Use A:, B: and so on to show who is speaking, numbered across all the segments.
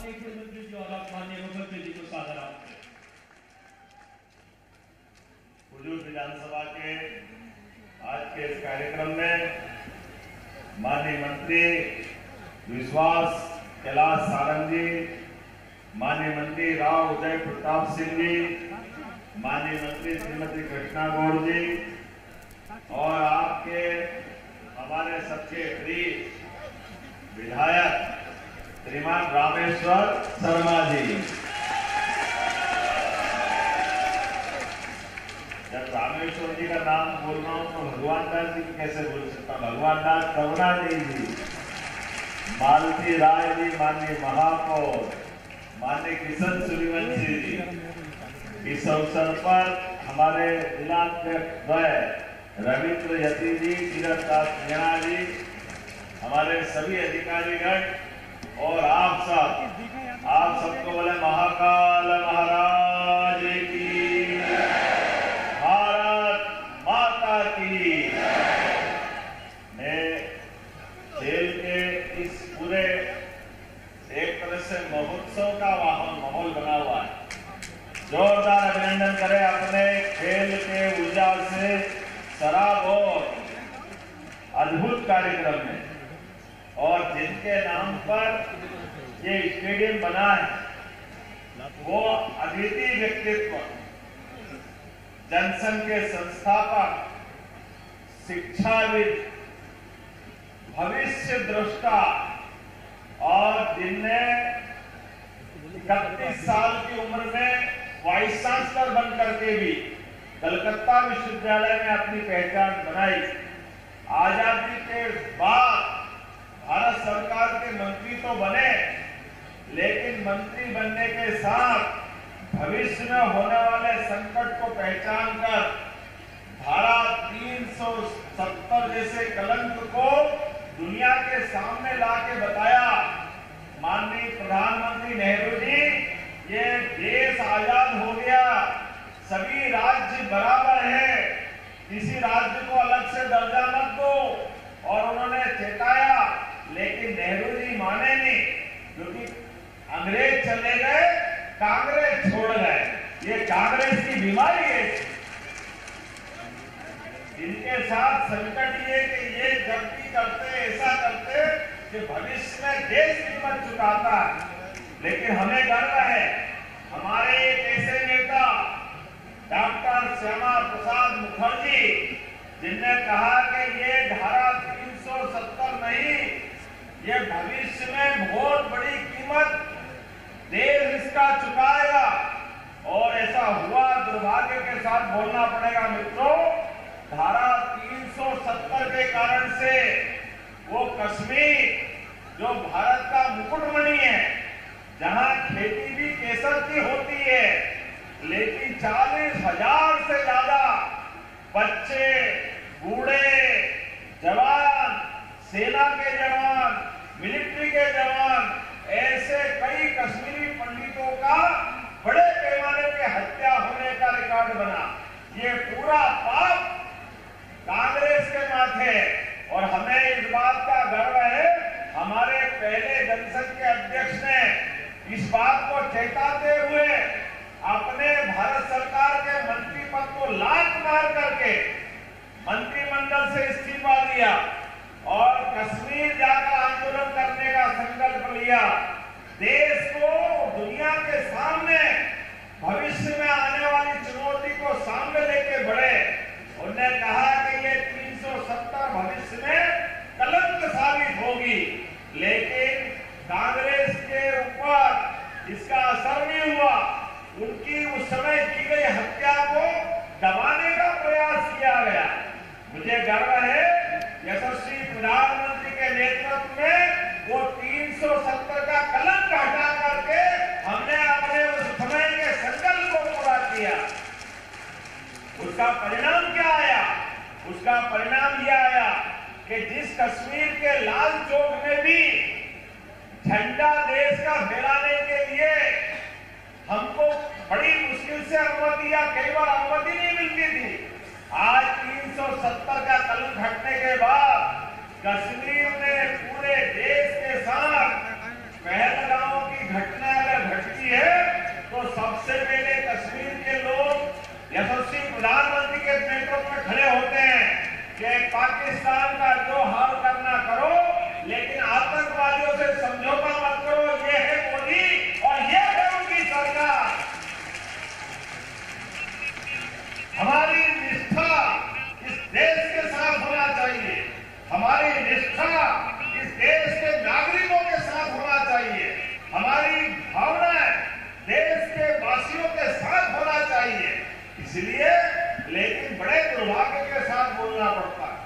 A: माननीय मुख्यमंत्री जी और माननीय मुख्यमंत्री जी को सादर आपको।
B: हुजूर विधानसभा के आज के इस कार्यक्रम में माननीय मंत्री विश्वास कैलाश सारंग जी, माननीय मंत्री राव उदय प्रताप सिंह जी, माननीय मंत्री श्रीमती कृष्णा गौड़ जी और आपके हमारे सबके प्रिय विधायक श्रीमान रामेश्वर शर्मा जी। जब रामेश्वर जी का नाम बोल रहा हूं तो भगवान दास जी कैसे बोल सकता हूं? भगवान दास करुणानिधि जी, मालती राय जी, माननीय महापौर, माननीय किशन सूर्यवंशी जी। इस अवसर पर हमारे जिलाध्यक्ष रविंद्र यति जी, तीरथ दास मीणा जी, हमारे सभी अधिकारीगण और आप सबको बोले महाकाल महाराज की, भारत माता की। मैं खेल के इस पूरे एक तरह से महोत्सव का माहौल बना हुआ है। जोरदार अभिनंदन करें अपने खेल के ऊर्जा से सराबोर अद्भुत कार्यक्रम में, और जिनके नाम पर ये स्टेडियम बना है वो अद्वितीय व्यक्तित्व, जनसंघ के संस्थापक, शिक्षाविद, भविष्य दृष्टा और जिनने 31 साल की उम्र में वाइस चांसलर बन करके भी कलकत्ता विश्वविद्यालय में अपनी पहचान बनाई। आजादी के बाद भारत सरकार के मंत्री तो बने, लेकिन मंत्री बनने के साथ भविष्य में होने वाले संकट को पहचान कर धारा 370 जैसे कलंक को दुनिया के सामने लाके बताया। माननीय प्रधानमंत्री नेहरू जी, ये देश आजाद हो गया, सभी राज्य बराबर है, किसी राज्य को अलग से दर्जा मत दो, और उन्होंने चेताया, लेकिन नेहरू जी माने नहीं, क्योंकि अंग्रेज चले गए, कांग्रेस छोड़ गए। ये कांग्रेस की बीमारी है। इनके साथ संकट ये कि ये जब भी करते ऐसा करते कि भविष्य में देश कीमत चुकाता है। लेकिन हमें गर्व है, हमारे एक ऐसे नेता डॉक्टर श्यामा प्रसाद मुखर्जी, जिनने कहा कि ये धारा 370 नहीं, ये भविष्य में बहुत बड़ी कीमत देश इसका चुकाएगा। और ऐसा हुआ, दुर्भाग्य के साथ बोलना पड़ेगा मित्रों, धारा 370 के कारण से वो कश्मीर जो भारत का मुकुटमणि है, जहां खेती भी केसर की होती है, लेकिन 40,000 से ज्यादा बच्चे, बूढ़े, जवान, सेना के जवान, मिलिट्री के जवान, ऐसे कई कश्मीरी पंडितों का बड़े पैमाने पे हत्या होने का रिकॉर्ड बना। ये पूरा पाप कांग्रेस के माथे, और हमें इस बात का गर्व है, हमारे पहले जनसंघ के अध्यक्ष ने इस बात को चेताते हुए अपने भारत सरकार के मंत्री पद को लात मार करके मंत्रिमंडल से इस्तीफा दिया और कश्मीर जाकर आंदोलन करने का संकल्प लिया। देश को दुनिया के सामने भविष्य में आने वाली चुनौती को सामने लेके बढ़े। उन्होंने कहा कि ये 370 भविष्य में कलंक साबित होगी, लेकिन कांग्रेस के ऊपर इसका असर नहीं हुआ। उनकी उस समय की गई हत्या को दबाने का प्रयास किया गया। मुझे गर्व है, यशस्वी प्रधानमंत्री के नेतृत्व में वो 370 का कलंक हटा करके हमने अपने उस समय के संकल्प को पूरा किया। उसका परिणाम क्या आया? उसका परिणाम यह आया कि जिस कश्मीर के लाल चौक में भी झंडा देश का फहराने के लिए हमको बड़ी मुश्किल से अनुमति या कई बार अनुमति नहीं मिलती थी, आज 370 का कलंक हटने के बाद कश्मीर ने पूरे देश के साथ पहलगाम की घटना पाकिस्तान का जो हाल करना करो, लेकिन आतंकवादियों से समझौता मत करो। ये है मोदी और ये है उनकी सरकार। हमारी निष्ठा इस देश के साथ होना चाहिए, हमारी निष्ठा इस देश के नागरिकों के साथ होना चाहिए, हमारी भावनाएं देश के वासियों के साथ होना चाहिए। इसलिए लेकिन बड़े दुर्भाग्य के साथ बोलना पड़ता है।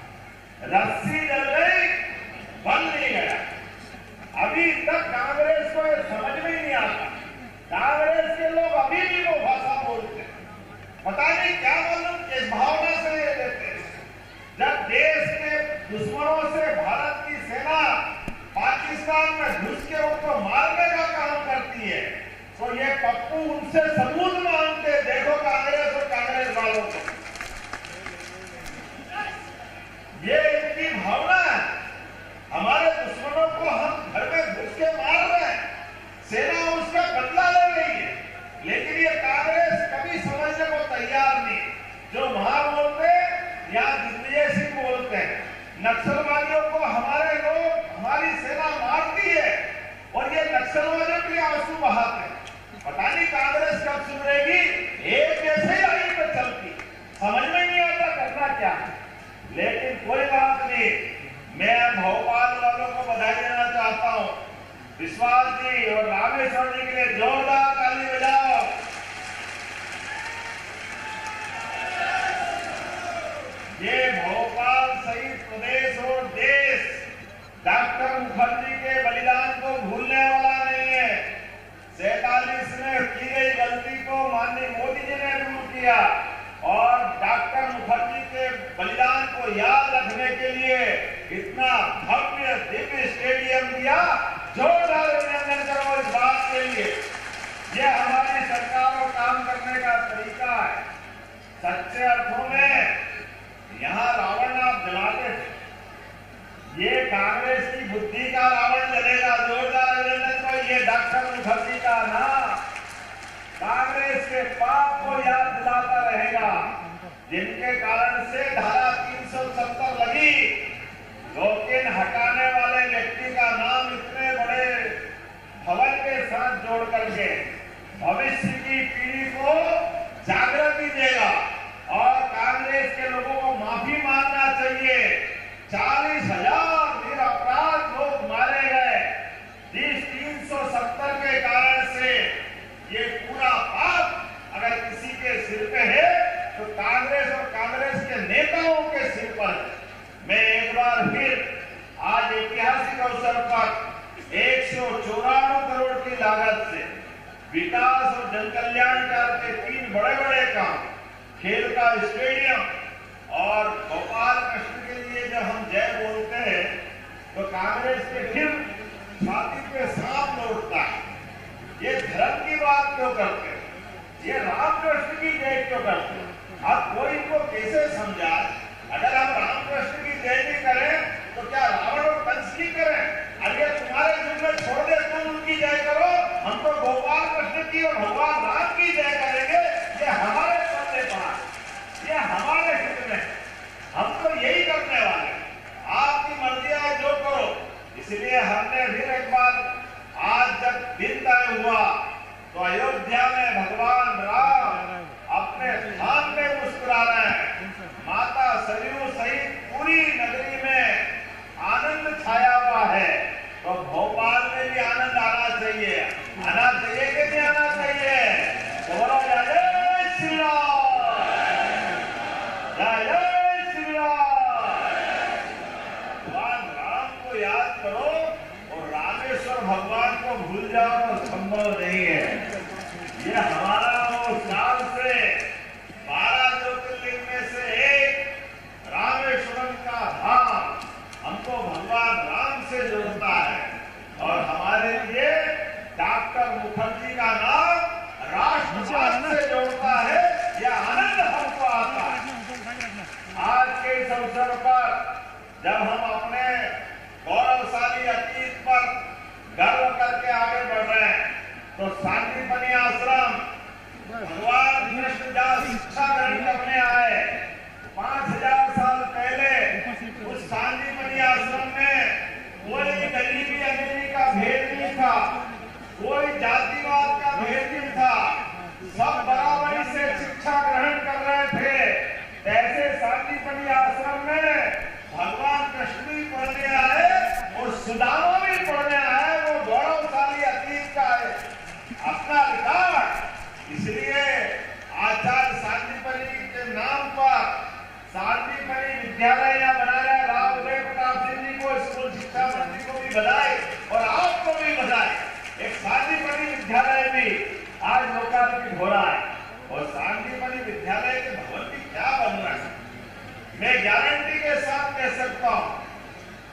B: रस्सी जल गई, बन नहीं गया। अभी तक कांग्रेस को यह समझ में ही नहीं आता। कांग्रेस के लोग अभी भी वो भाषा बोलते हैं, पता नहीं क्या मालूम किस भावना से ये लेते हैं। जब देश के दुश्मनों से भारत की सेना पाकिस्तान में घुस के उनको मारने का काम करती है, तो ये पप्पू उनसे सबूत मांगते। देखो कांग्रेस और कांग्रेस वालों को, ये इनकी भावना है। हमारे दुश्मनों को हम घर में घुस के मार रहे हैं, सेना उसका बदला ले रही है, लेकिन ये कांग्रेस कभी समझने को तैयार नहीं। जो वहां बोलते हैं यहाँ दिग्विजय सिंह बोलते हैं, नक्सलवादियों को हमारे लोग, हमारी सेना मारती है और ये नक्सलवादियों के लिए आंसू बहाते हैं। पता नहीं कांग्रेस कब सुधरेगी। एक जैसे लाइन पे चलती, समझ में नहीं आता करना क्या है। लेकिन कोई बात नहीं, मैं भोपाल वालों को बधाई देना चाहता हूं। विश्वास जी और रामेश्वर जी के लिए जोरदार ताली बजाओ। ये भोपाल सहित प्रदेश और देश डॉक्टर मुखर्जी के बलिदान को भूलने वाला नहीं है। 47 में की गई गलती को माननीय मोदी जी ने दूर किया और डॉक्टर मुखर्जी के बलिदान को याद रखने के लिए इतना भव्य दिव्य स्टेडियम दिया। जोरदार अभिनंदन करो इस बात के लिए। ये हमारी सरकार को काम करने का तरीका है। सच्चे अर्थों में यहाँ रावण आप जलाते थे, ये कांग्रेस की बुद्धि का रावण जलेगा। जोरदार अभिनंदन करो। ये डॉक्टर मुखर्जी का नाम कांग्रेस के पाप को याद दिलाता रहेगा, जिनके कारण से धारा 370 लगी, लेकिन हटाने वाले व्यक्ति का नाम इतने बड़े भवन के साथ जोड़ करके भविष्य की पीढ़ी को जागृति देगा और कांग्रेस के लोगों को माफी मांगना चाहिए। 40,000 निरपराध लोग मारे गए जिस 370 के कारण से। ये पूरा पाप अगर किसी के सिर पे है तो कांग्रेस और कांग्रेस के नेताओं के सिर पर। मैं एक बार फिर आज ऐतिहासिक अवसर पर 194 करोड़ की लागत से विकास और जनकल्याणकार के 3 बड़े-बड़े काम, खेल का स्टेडियम और गोपाल कृष्ण के लिए जब हम जय बोलते हैं तो कांग्रेस के फिर छाती पे सांप लौटता है। ये धर्म की बात क्यों करते हैं? ये रामकृष्ण की जय क्यों करते हैं? अब कोई इनको कैसे समझाए? अगर हम रामकृष्ण की जय नहीं करें तो क्या रावण और कंस की करें? अरे तुम्हारे जिम्मे छोड़ दे, तुम उनकी जय करो, हम तो गोपाल कृष्ण की और भगवान राम की जय करेंगे। ये हमारे पल्ले पड़ा, ये हमारे हित में, हम तो यही करने वाले। आपकी मर्जी है जो करो। इसलिए हमने फिर एक बार आज जब दिन तय हुआ तो अयोध्या में भगवान राम अपने धाम में मुस्कुरा रहे हैं। माता सरयू सहित पूरी नगरी में आनंद छाया हुआ है, तो भोपाल में भी आनंद आना चाहिए। आना चाहिए कि नहीं आना चाहिए? तो बोलो जय श्री राम, जय श्री राम। भगवान राम को याद करो और रामेश्वर भगवान को भूल जाओ तो संभव नहीं है। ये हमारा वो साल से 12 ज्योतिर्लिंग में से एक रामेश्वरम का धाम हमको भगवान राम से जोड़ता है और हमारे लिए डॉक्टर मुखर्जी का नाम राष्ट्रवाद से जोड़ता है। यह आनंद हमको आता है। आज के इस अवसर पर जब हम अपने गौरवशाली अतीत पर गर्व करके आगे बढ़ रहे हैं तो शांतिपनी आश्रम भगवान कृष्ण जहाँ शिक्षा ग्रहण करने आए 5000 साल पहले कोई जातिवाद का भेद नहीं था, सब बराबरी से शिक्षा ग्रहण कर रहे थे। ऐसे सांदीपनि आश्रम में भगवान कृष्ण भी पढ़ने आए और सुदामा भी पढ़ने आए। वो गौरवशाली अतीत का है अपना रिकॉर्ड। इसलिए आचार्य सांदीपनि के नाम पर सांदीपनि विद्यालय यहाँ बना रहे। राव उदय प्रताप सिंह जी को, स्कूल शिक्षा मंत्री को भी बधाई और आपको भी बधाई। एक सांदीपनि विद्यालय भी आज लोकार्पित हो रहा है और सांदीपनि विद्यालय के भवन भी क्या बन रहा है। मैं गारंटी के साथ कह सकता हूँ,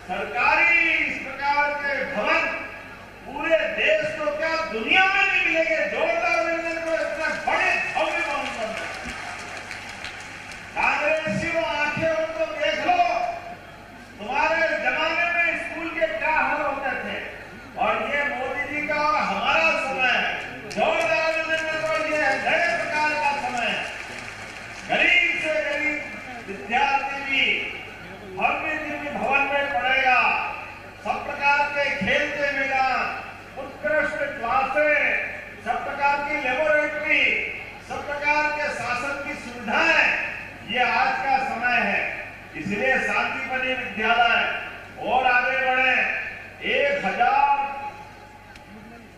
B: सरकारी इस प्रकार के भवन पूरे देश को क्या दुनिया में नहीं मिलेंगे। जोरदार अभिनंदन को इतना बड़े भव्य भवन बन रहे हैं। कांग्रेसियों आंखें हो तो देख लो, तुम्हारे जमाने में स्कूल के क्या हाल होते थे और ये मोदी जी का और हमारा समय है। जोरदार अभिनंदन को, ये नए प्रकार का समय है। गरीब से गरीब विद्यार्थी भी भव्य दिव्य भवन में पढ़ेगा। सब प्रकार के खेल के मैदान, उत्कृष्ट क्लासें, सब प्रकार की लेबोरेटरी, सब प्रकार के शासन की सुविधाएं, ये आज का समय है। इसलिए सांदीपनि विद्यालय और आगे बढ़े। 1000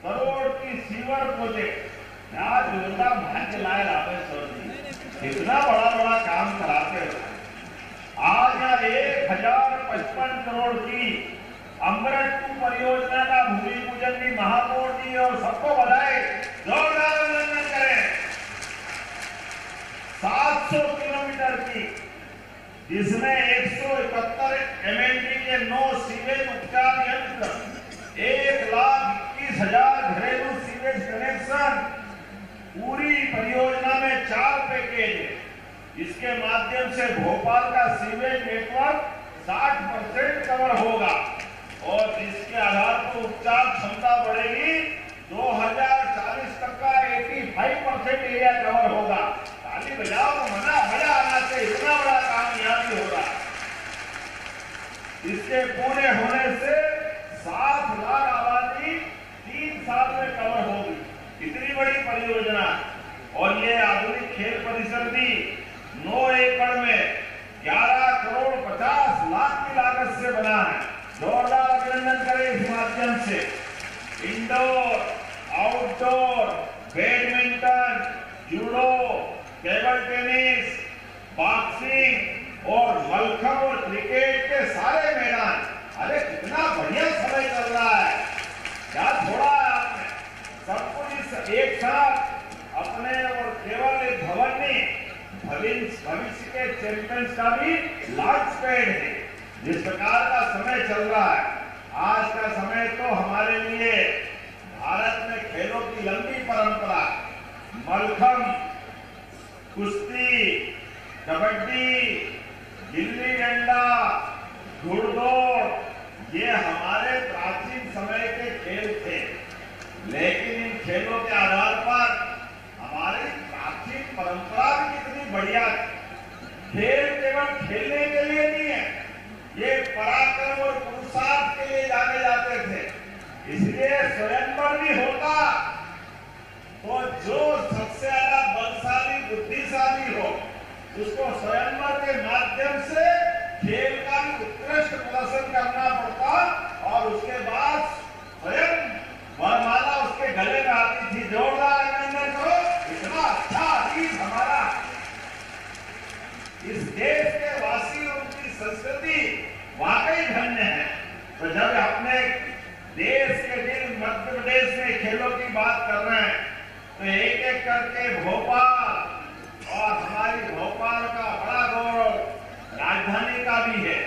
B: करोड़ की सीवर प्रोजेक्ट आज जोरदार भाग्य लाए रामेश्वर जी, इतना बड़ा बड़ा काम कराते हैं। आज यहाँ 1055 करोड़ की अमृत परियोजना का भूमि पूजन भी महापौर जी और सबको बधाई, जोरदार अभिनंदन करें। 700 किलोमीटर की, जिसमें 171 MLD के 9 सीवेज उपचार यंत्र, 1,21,000 घरेलू सीवेज कनेक्शन, पूरी परियोजना में 4 पैकेज है। इसके माध्यम से भोपाल का सीवेज नेटवर्क 60% कवर होगा और इसके आधार पर उपचार क्षमता बढ़ेगी। 2040 तक का 85% एरिया कवर होगा। ताली बजाओ तो मजा आना चाहिए, इतना बड़ा काम यहाँ भी हो रहा है। इसके पूरे होने से 7 लाख आबादी 3 साल में कवर होगी। इतनी बड़ी परियोजना और ये आधुनिक खेल परिसर भी 9 एकड़ में 11 करोड़ 50 लाख की लागत से बना है। जोरदार अभिनंदन करें इस माध्यम से। Indoor, outdoor, badminton, judo, table tennis, boxing और मलखंब और क्रिकेट के सारे मैदान। अरे कितना बढ़िया समय चल रहा है, क्या छोड़ा है आपने। सब कुछ एक साथ अपने और केवल एक भवन नहीं, भविष्य के चैंपियंस का भी लॉन्च पैड है। जिस प्रकार का समय चल रहा है, आज का समय तो हमारे लिए भारत में खेलों की लंबी परंपरा, मलखंब, कुश्ती, कबड्डी, गिल्ली डंडा, घुड़दौड़, ये हमारे प्राचीन समय के खेल थे। लेकिन इन खेलों के आधार पर हमारी प्राचीन परंपरा भी कितनी बढ़िया थी। खेल केवल खेलने के लिए नहीं है, ये पराक्रम और पुरुषार्थ के लिए जाने जाते थे। इसलिए स्वयंवर भी होता तो जो सबसे ज्यादा बलशाली बुद्धिशाली हो, उसको स्वयंवर के माध्यम से खेल का भी उत्कृष्ट प्रदर्शन करना पड़ता और उसके बाद स्वयं वरमाला उसके गले में आती थी। जोरदार अभिनंदन करो, इतना अच्छा अतीत हमारा। इस देश के वासी और उनकी संस्कृति वाकई धन्य है। तो जब अपने देश के दिन मध्य प्रदेश में खेलों की बात कर रहे हैं, तो एक एक करके भोपाल और हमारी भोपाल का बड़ा गौरव राजधानी का भी है।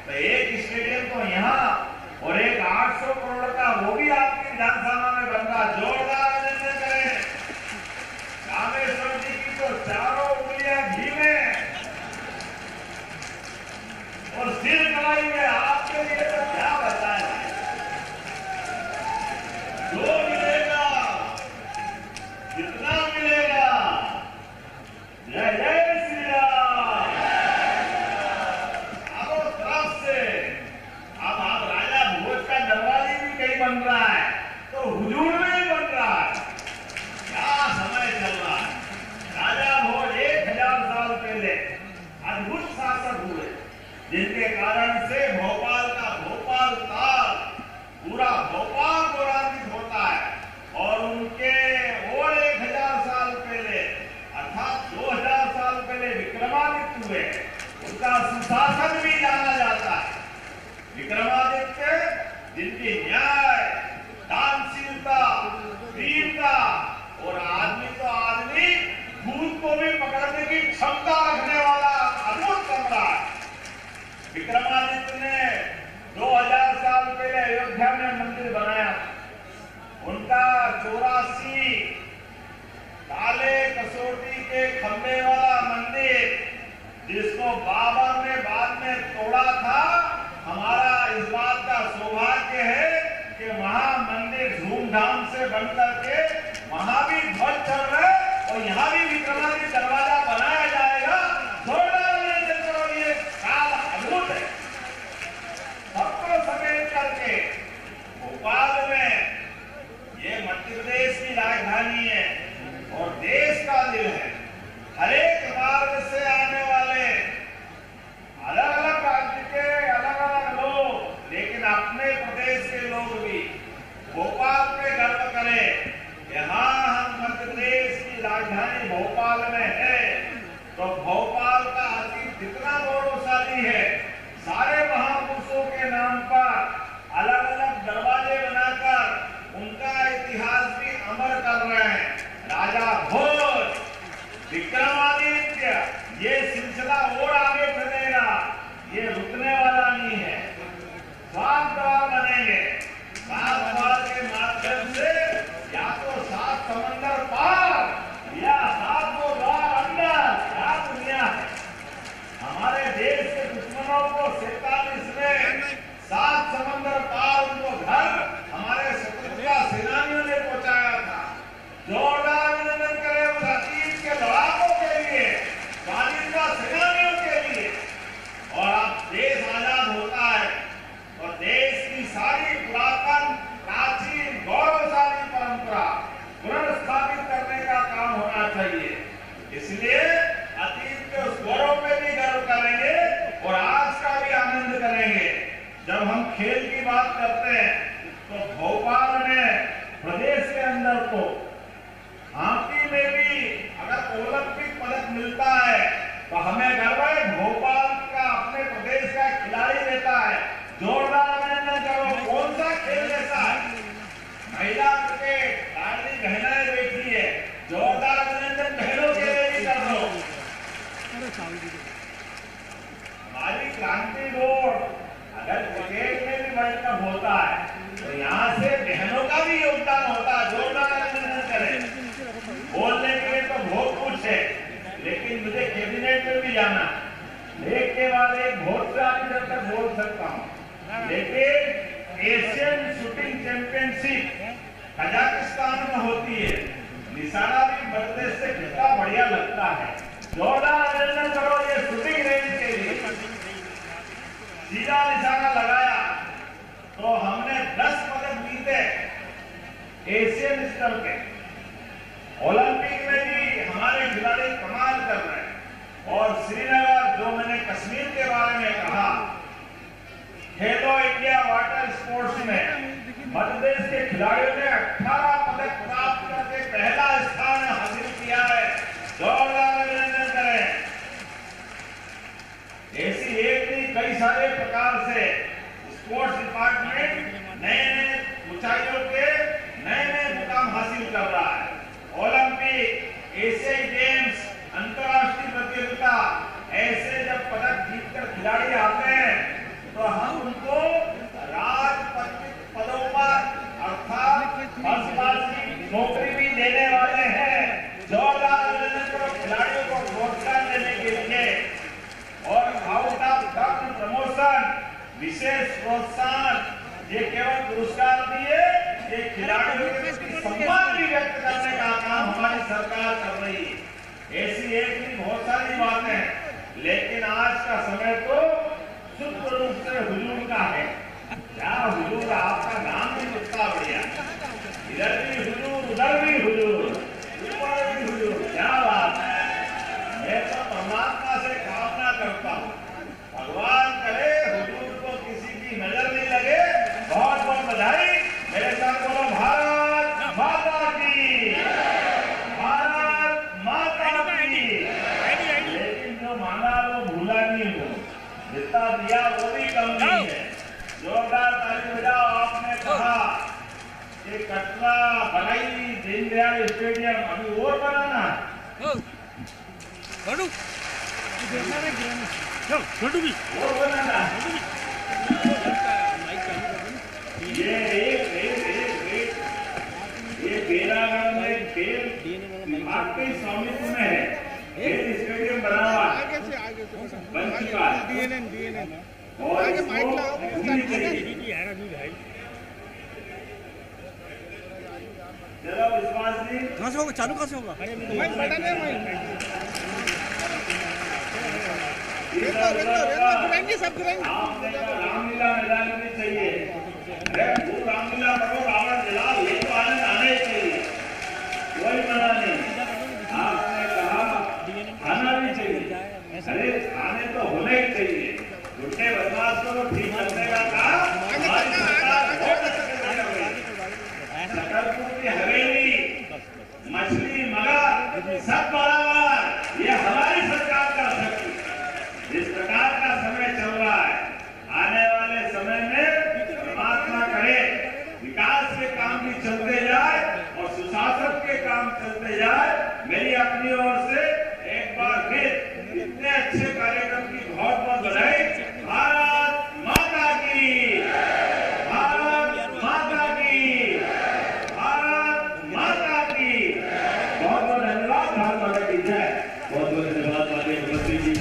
B: तो एक स्टेडियम तो यहाँ और एक 800 करोड़ का वो भी आपकी विधानसभा में बन रहा। जोरदार अभिनंदन करें। रामेश्वर जी की तो चारों उंगलियां घी में और सिर कलाई में। आपके लिए तो क्या बताएं, जो मिलेगा जितना मिलेगा। जय जय श्री राम। अब उस तरफ से अब आप राजा भोज का दरबारी भी कहीं बन रहा है, तो हुजूर में ही बन रहा है। जिनके कारण से भोपाल का भोपाल ताल पूरा भोपाल गौरवान्वित होता है। और उनके और 1000 साल पहले अर्थात 2000 साल पहले विक्रमादित्य हुए, उनका सुशासन भी जाना जाता है। विक्रमादित्य जिनकी न्याय, दानशीलता, वीरता और आदमी तो आदमी भूत को भी पकड़ने की क्षमता रखने वाला अद्भुत सम्राट विक्रमादित्य ने 2000 साल पहले अयोध्या में मंदिर बनाया। उनका 84 काले कसौटी के खंभे वाला मंदिर, जिसको बाबर ने बाद में तोड़ा था, हमारा इस बात का सौभाग्य है कि वहां मंदिर धूमधाम से बन करके वहां भी ध्वज चल रहा है और यहाँ भी विक्रमादित्य दरवाजा बनाया जाएगा। ये काल अद्भुत है। सबको समेट करके भोपाल में, ये मध्य प्रदेश की राजधानी है और देश का दिल है। हर एक मार्ग से आने वाले अलग अलग राज्य के अलग अलग लोग, लेकिन अपने प्रदेश के लोग भी भोपाल पे गर्व करें। यहाँ हम मध्य प्रदेश की राजधानी भोपाल में है, तो भोपाल का अतीत कितना गौरवशाली है। सारे महापुरुषों के नाम पर अलग अलग दरवाजे बनाकर उनका इतिहास भी अमर कर रहे हैं। राजा भोज, विक्रमादित्य, ये सिलसिला और आगे बढ़ेगा, ये रुकने वाला नहीं है। 7 द्वार बनेंगे, 7 द्वार के माध्यम से या तो 7 समंदर पार या 7 द्वार अंदर, क्या दुनिया है। हमारे देश के दुश्मनों को 47 में 7 समंदर पार उनको घर हमारे स्वतंत्रता सेनानियों ने पहुंचाया था। जोरदार अभिनंदन करें उस अतीत के लड़ाकों के लिए, स्वाधीनता सेनानियों के लिए। और अब देश आजाद होता है और देश की सारी पुरातन, प्राचीन, गौरवशाली परंपरा पुनर्स्थापित करने का काम होना चाहिए। इसलिए अतीत के उस गौरव पे भी गर्व करेंगे और आज का भी आनंद करेंगे। जब हम खेल की बात करते हैं तो भोपाल में, प्रदेश के अंदर तो हॉकी में भी अगर ओलंपिक पदक मिलता है तो हमें गर्व है। भोपाल का अपने प्रदेश का खिलाड़ी रहता है। जोरदार अभिनंदन करो। कौन सा खेल ऐसा है? महिला क्रिकेट, लाडली बहनाएं बैठी है, जोरदार अभिनंदन बहनों के लिए भी कर लो। हमारी क्रांति रोड अगर क्रिकेट में भी वर्ल्ड कप होता है तो यहाँ से बहनों का भी योगदान होता है। जोरदार अभिनंदन करें। बोलने के लिए तो बहुत कुछ है, लेकिन मुझे कैबिनेट में भी जाना, एक के बाद एक बहुत सारी जब तक बोल सकता हूँ। लेकिन एशियन शूटिंग चैंपियनशिप कजाकिस्तान में होती है। निशाना भी प्रदेश से कितना बढ़िया लगता है। जोरदार अभिनंदन करो ये शूटिंग रेंज के लिए। सीधा निशाना लगाया तो हमने 10 पदक जीते एशियन स्तर पे। ओलंपिक में भी हमारे खिलाड़ी कमाल कर रहे हैं। और श्रीनगर, जो मैंने कश्मीर के बारे में कहा, खेलो इंडिया वाटर स्पोर्ट्स में मध्य प्रदेश के खिलाड़ियों ने 18 पदक प्राप्त करके पहला स्थान हासिल किया है। जोरदार अभिनंदन करें। ऐसी एक नहीं, कई सारे प्रकार से स्पोर्ट्स डिपार्टमेंट नए नए ऊंचाइयों के नए नए मुकाम हासिल कर रहा है। ओलंपिक, एशियाई गेम्स, अंतर्राष्ट्रीय प्रतियोगिता, ऐसे जब पदक जीतकर खिलाड़ी आते हैं तो हम उनको राजपत्रित पदों पर अर्थात फर्स्ट क्लास की नौकरी भी देने वाले हैं। जोरदार अभिनंदन करो खिलाड़ियों को प्रोत्साहन देने के लिए। और आउट ऑफ टर्न प्रमोशन, विशेष प्रोत्साहन, ये केवल पुरस्कार दिए, ये खिलाड़ियों के प्रति सम्मान भी व्यक्त करने का काम हमारी सरकार कर रही है। ऐसी एक भी बहुत सारी बातें हैं, लेकिन आज का समय तो शुद्ध रूप से हुजूर का है। क्या हुजूर, आपका नाम भी कितना बढ़िया, इधर भी हुजूर, उधर भी हुजूर, ऊपर भी हुजूर, क्या बात है। मैं तो परमात्मा से कामना करता हूँ, भगवान ये कटरा बनाई दीनदयाल स्टेडियम अभी और बनाना और बनाना ये बेलागढ़ में खेल विभाग के स्वामित्व में है। खेल स्टेडियम बना हुआ बन चुका है और चलो विश्वास जी
C: कहाँ से होगा, चालू कहाँ से होगा?
B: रामलीला मैदान में चाहिए। अरे रामलीला करो, रावण जलाओ, ये तो आनंद आना ही चाहिए, कोई मना नहीं। आपने कहा आना भी चाहिए, अरे आने तो होने ही चाहिए। झूठे बदमाश को ठीक करने का काम हमारी सरकार बहुत अच्छे से कर रही है। सकलपुर की हवेली, मछली, मगर सब बराबर, ये हमारी सरकार का शक्ति। इस प्रकार का समय चल रहा है। आने वाले समय में परमात्मा करे विकास के काम भी चलते जाए और सुशासन के काम चलते जाए। मेरी अपनी ओर से एक बार फिर इतने अच्छे कार्यक्रम की बहुत बहुत बधाई। भारत माता की, भारत माता की, भारत माता की। बहुत बहुत धन्यवाद। भारत माता की जय। बहुत बहुत धन्यवाद माननीय मुख्यमंत्री जी।